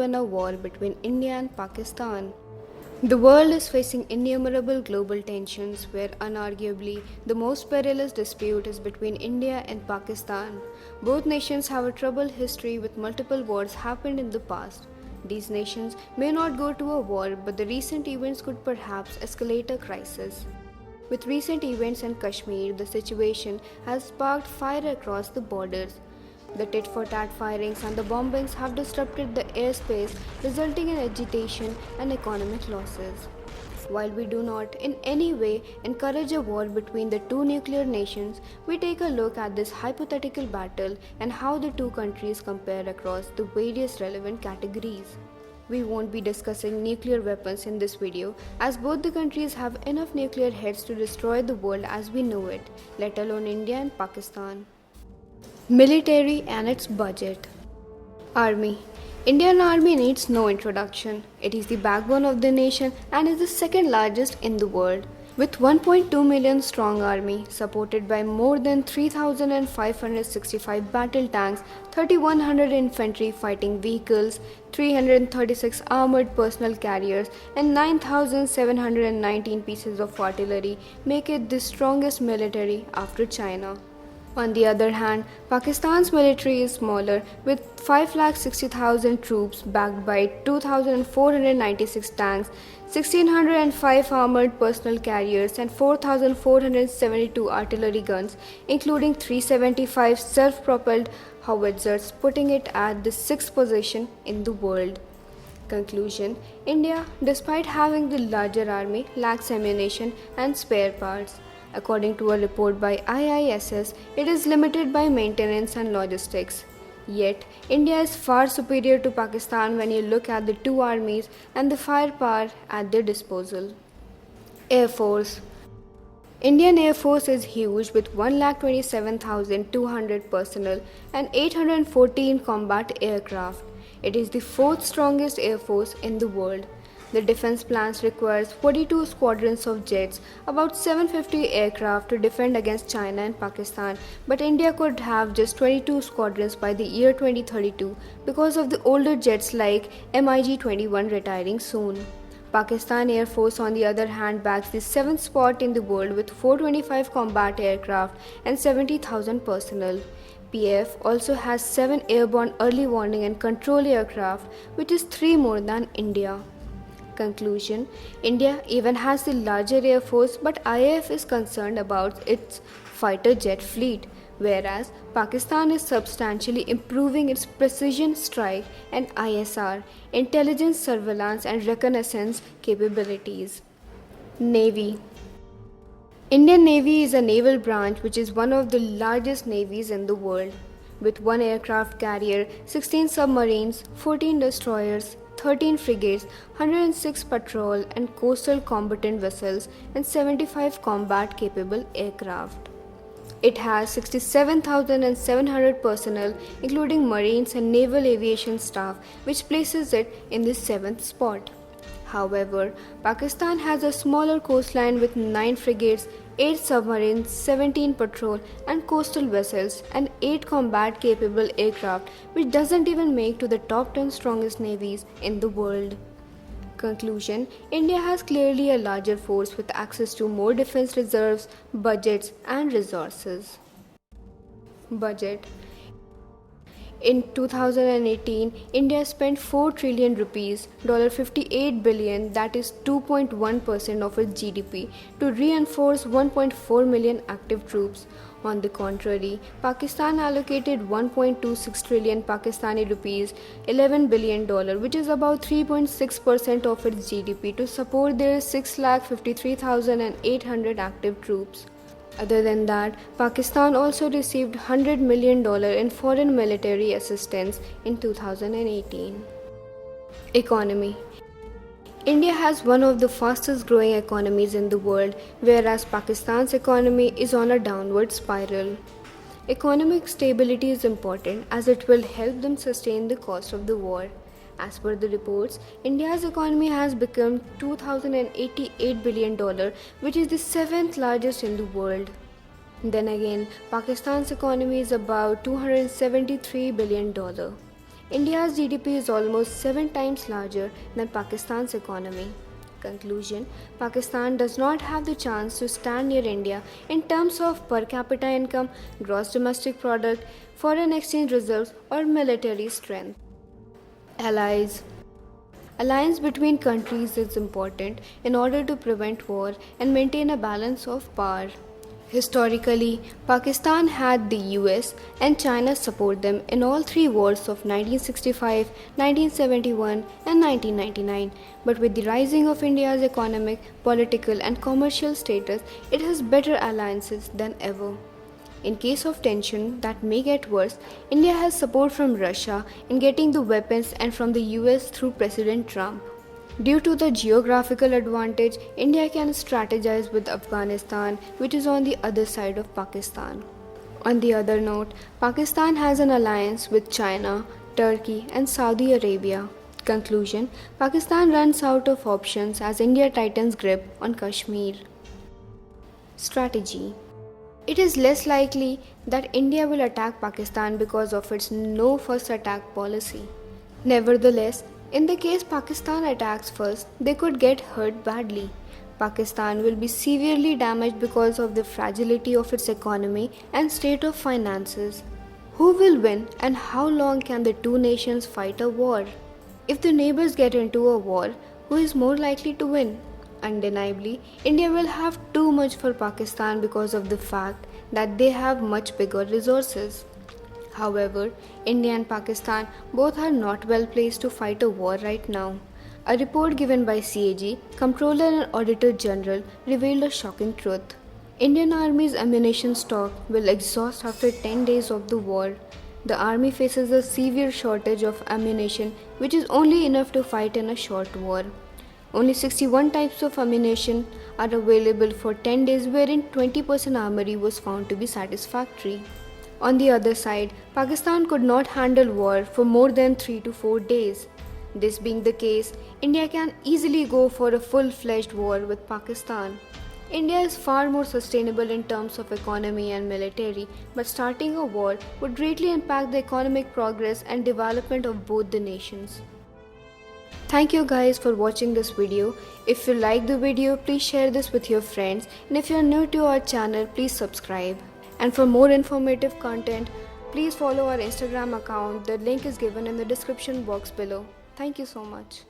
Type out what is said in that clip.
on a war between India and Pakistan. The world is facing innumerable global tensions where unarguably the most perilous dispute is between India and Pakistan. Both nations have a troubled history with multiple wars happened in the past. These nations may not go to a war, but the recent events could perhaps escalate a crisis. With recent events in Kashmir, the situation has sparked fire across the borders. The tit-for-tat firings and the bombings have disrupted the airspace, resulting in agitation and economic losses. While we do not in any way encourage a war between the two nuclear nations, we take a look at this hypothetical battle and how the two countries compare across the various relevant categories. We won't be discussing nuclear weapons in this video, as both the countries have enough nuclear heads to destroy the world as we know it, let alone India and Pakistan. Military and its budget. Army. Indian Army needs no introduction. It is the backbone of the nation and is the second largest in the world. With 1.2 million strong army, supported by more than 3,565 battle tanks, 3,100 infantry fighting vehicles, 336 armored personnel carriers, and 9,719 pieces of artillery, make it the strongest military after China. On the other hand, Pakistan's military is smaller, with 5,60,000 troops backed by 2,496 tanks, 1,605 armored personnel carriers, and 4,472 artillery guns, including 375 self-propelled howitzers, putting it at the 6th position in the world. Conclusion: India, despite having the larger army, lacks ammunition and spare parts. According to a report by IISS, it is limited by maintenance and logistics. Yet, India is far superior to Pakistan when you look at the two armies and the firepower at their disposal. Air Force. Indian Air Force is huge with 1,27,200 personnel and 814 combat aircraft. It is the fourth strongest air force in the world. The defense plans requires 42 squadrons of jets, about 750 aircraft to defend against China and Pakistan, but India could have just 22 squadrons by the year 2032 because of the older jets like MiG-21 retiring soon. Pakistan Air Force on the other hand bags the 7th spot in the world with 425 combat aircraft and 70,000 personnel. PF also has 7 airborne early warning and control aircraft, which is 3 more than India. Conclusion: India even has the larger air force, but IAF is concerned about its fighter jet fleet, whereas Pakistan is substantially improving its precision strike and ISR, intelligence, surveillance and reconnaissance capabilities. Navy. Indian Navy is a naval branch which is one of the largest navies in the world, with 1 aircraft carrier, 16 submarines, 14 destroyers, 13 frigates, 106 patrol and coastal combatant vessels, and 75 combat-capable aircraft. It has 67,700 personnel, including Marines and Naval Aviation staff, which places it in the 7th spot. However, Pakistan has a smaller coastline with 9 frigates, 8 submarines, 17 patrol and coastal vessels, and 8 combat-capable aircraft, which doesn't even make to the top 10 strongest navies in the world. Conclusion: India has clearly a larger force with access to more defense reserves, budgets, and resources. Budget. In 2018, India spent 4 trillion rupees, $58 billion, that is 2.1% of its GDP, to reinforce 1.4 million active troops. On the contrary, Pakistan allocated 1.26 trillion Pakistani rupees, $11 billion, which is about 3.6% of its GDP, to support their 6,53,800 active troops. Other than that, Pakistan also received $100 million in foreign military assistance in 2018. Economy. India has one of the fastest growing economies in the world, whereas Pakistan's economy is on a downward spiral. Economic stability is important as it will help them sustain the cost of the war. As per the reports, India's economy has become $2,088 billion, which is the 7th largest in the world. Then again, Pakistan's economy is about $273 billion. India's GDP is almost 7 times larger than Pakistan's economy. Conclusion: Pakistan does not have the chance to stand near India in terms of per capita income, gross domestic product, foreign exchange reserves, or military strength. Allies. Alliance between countries is important in order to prevent war and maintain a balance of power. Historically, Pakistan had the US and China support them in all three wars of 1965, 1971, and 1999. But with the rising of India's economic, political, and commercial status, it has better alliances than ever. In case of tension that may get worse, India has support from Russia in getting the weapons and from the US through President Trump. Due to the geographical advantage, India can strategize with Afghanistan, which is on the other side of Pakistan. On the other note, Pakistan has an alliance with China, Turkey, and Saudi Arabia. Conclusion: Pakistan runs out of options as India tightens grip on Kashmir. Strategy: it is less likely that India will attack Pakistan because of its no first attack policy. Nevertheless, in the case Pakistan attacks first, they could get hurt badly. Pakistan will be severely damaged because of the fragility of its economy and state of finances. Who will win and how long can the two nations fight a war? If the neighbors get into a war, who is more likely to win? Undeniably, India will have too much for Pakistan because of the fact that they have much bigger resources. However, India and Pakistan both are not well placed to fight a war right now. A report given by CAG, Comptroller and Auditor General, revealed a shocking truth. Indian Army's ammunition stock will exhaust after 10 days of the war. The army faces a severe shortage of ammunition, which is only enough to fight in a short war. Only 61 types of ammunition are available for 10 days, wherein 20% armory was found to be satisfactory. On the other side, Pakistan could not handle war for more than 3 to 4 days. This being the case, India can easily go for a full-fledged war with Pakistan. India is far more sustainable in terms of economy and military, but starting a war would greatly impact the economic progress and development of both the nations. Thank you guys for watching this video. If you like the video, please share this with your friends, and if you are new to our channel, please subscribe. And for more informative content, please follow our Instagram account. The link is given in the description box below. Thank you so much.